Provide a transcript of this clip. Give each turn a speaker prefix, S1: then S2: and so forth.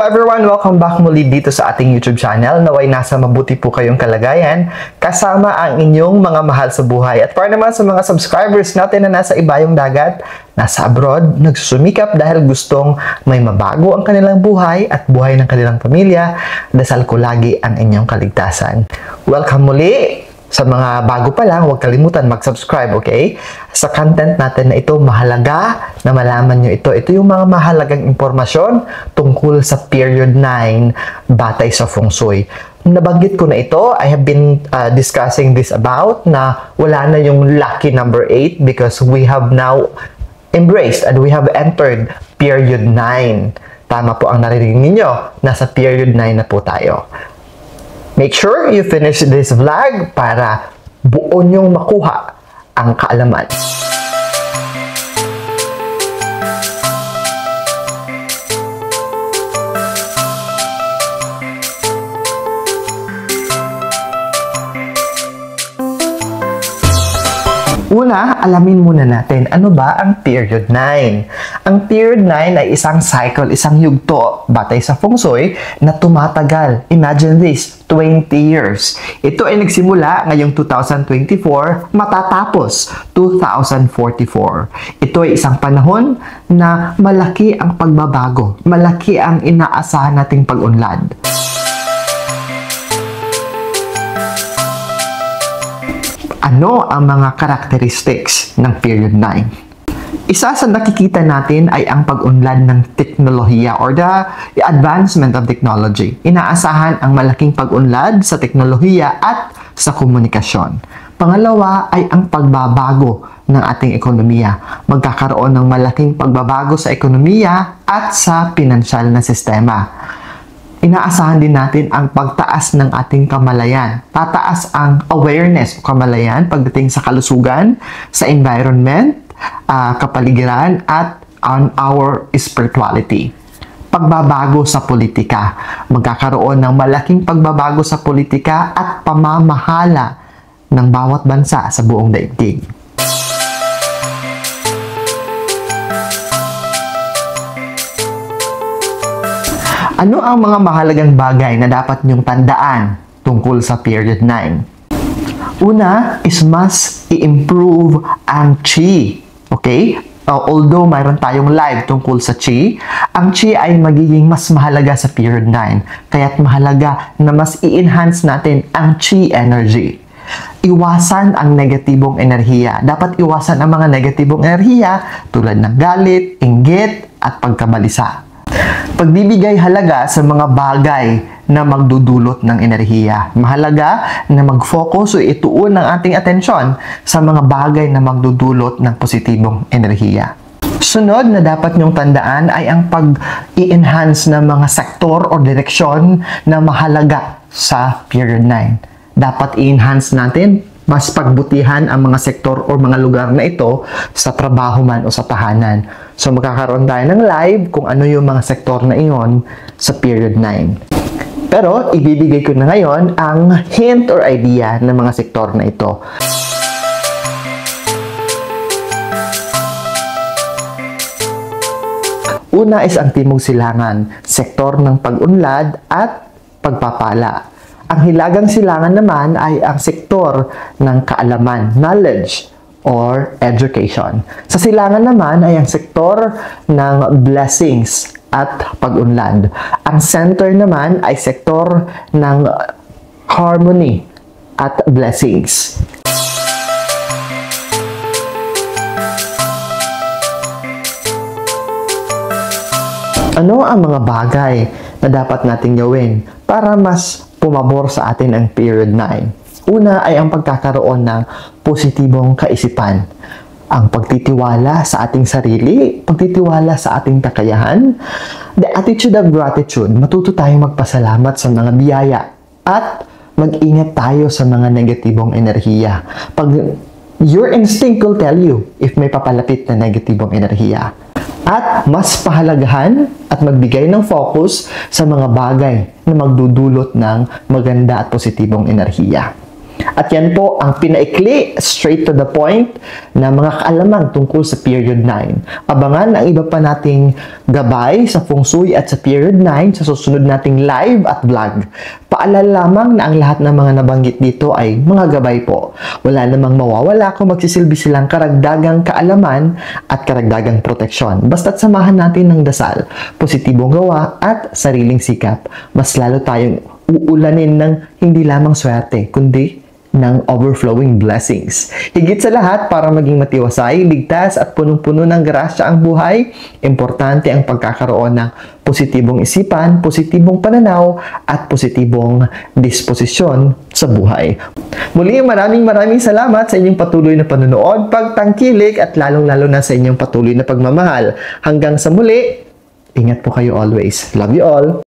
S1: everyone! Welcome back muli dito sa ating YouTube channel. Naway nasa mabuti po kayong kalagayan kasama ang inyong mga mahal sa buhay. At para naman sa mga subscribers natin na nasa ibayong dagat, nasa abroad, nagsusumikap dahil gustong may mabago ang kanilang buhay at buhay ng kanilang pamilya, dasal ko lagi ang inyong kaligtasan. Welcome muli! Sa mga bago pa lang, huwag kalimutan mag-subscribe, okay? Sa content natin na ito, mahalaga na malaman nyo ito. Ito yung mga mahalagang impormasyon tungkol sa period 9 batay sa feng shui. Nabanggit ko na ito, I have been discussing this about na wala na yung lucky number 8 because we have now embraced and we have entered period 9. Tama po ang narinig ninyo, nasa period 9 na po tayo. Make sure you finish this vlog para buo nyong makuha ang kaalaman. Una, alamin muna natin, ano ba ang period 9? Ang period 9 ay isang cycle, isang yugto, batay sa feng shui, na tumatagal. Imagine this, 20 years. Ito ay nagsimula ngayong 2024, matatapos 2044. Ito ay isang panahon na malaki ang pagbabago, malaki ang inaasahan nating pag-unlad. Ano ang mga characteristics ng period 9? Isa sa nakikita natin ay ang pag-unlad ng teknolohiya or the advancement of technology. Inaasahan ang malaking pag-unlad sa teknolohiya at sa komunikasyon. Pangalawa ay ang pagbabago ng ating ekonomiya. Magkakaroon ng malaking pagbabago sa ekonomiya at sa pinansyal na sistema. Inaasahan din natin ang pagtaas ng ating kamalayan. Tataas ang awareness o kamalayan pagdating sa kalusugan, sa environment, kapaligiran, at on our spirituality. Pagbabago sa politika. Magkakaroon ng malaking pagbabago sa politika at pamamahala ng bawat bansa sa buong daigdig. Ano ang mga mahalagang bagay na dapat niyong tandaan tungkol sa period 9? Una is must i-improve ang chi. Okay? Although mayroon tayong live tungkol sa chi, ang chi ay magiging mas mahalaga sa period 9. Kaya't mahalaga na mas i-enhance natin ang chi energy. Iwasan ang negatibong enerhiya. Dapat iwasan ang mga negatibong enerhiya tulad ng galit, inggit, at pagkabalisa. Pagbibigay halaga sa mga bagay na magdudulot ng enerhiya. Mahalaga na mag-focus o ituon ang ating atensyon sa mga bagay na magdudulot ng positibong enerhiya. Sunod na dapat nyong tandaan ay ang pag-i-enhance ng mga sektor o direksyon na mahalaga sa period 9. Dapat i-enhance natin, mas pagbutihan ang mga sektor o mga lugar na ito sa trabaho man o sa tahanan. So magkakaroon tayo ng live kung ano yung mga sektor na iyon sa period 9. Pero ibibigay ko na ngayon ang hint or idea ng mga sektor na ito. Una is ang Timog Silangan, sektor ng pag-unlad at pagpapala. Ang Hilagang Silangan naman ay ang sektor ng kaalaman, knowledge, or education. Sa Silangan naman ay ang sektor ng blessings at pag-unlad. Ang center naman ay sektor ng harmony at blessings. Ano ang mga bagay na dapat nating gawin para mas pumabor sa atin ang period 9? Una ay ang pagkakaroon ng positibong kaisipan. Ang pagtitiwala sa ating sarili, pagtitiwala sa ating kakayahan, the attitude of gratitude, matuto tayong magpasalamat sa mga biyaya at mag-ingat tayo sa mga negatibong enerhiya. Your instinct will tell you if may papalapit na negatibong enerhiya. At mas pahalagahan at magbigay ng focus sa mga bagay na magdudulot ng maganda at positibong enerhiya. At yan po ang pinaikli, straight to the point, na mga kaalaman tungkol sa period 9. Abangan ang iba pa nating gabay sa feng shui at sa period 9 sa susunod nating live at vlog. Paalala lamang na ang lahat ng mga nabanggit dito ay mga gabay po. Wala namang mawawala kung magsisilbi silang karagdagang kaalaman at karagdagang proteksyon. Basta't samahan natin ng dasal, positibong gawa at sariling sikap. Mas lalo tayong uulanin ng hindi lamang swerte, kundi ng overflowing blessings. Higit sa lahat, para maging matiwasay, ligtas at punong-puno ng grasya ang buhay, importante ang pagkakaroon ng positibong isipan, positibong pananaw, at positibong disposisyon sa buhay. Muli, maraming salamat sa inyong patuloy na panonood, pagtangkilik, at lalong-lalo na sa inyong patuloy na pagmamahal. Hanggang sa muli, ingat po kayo always. Love you all!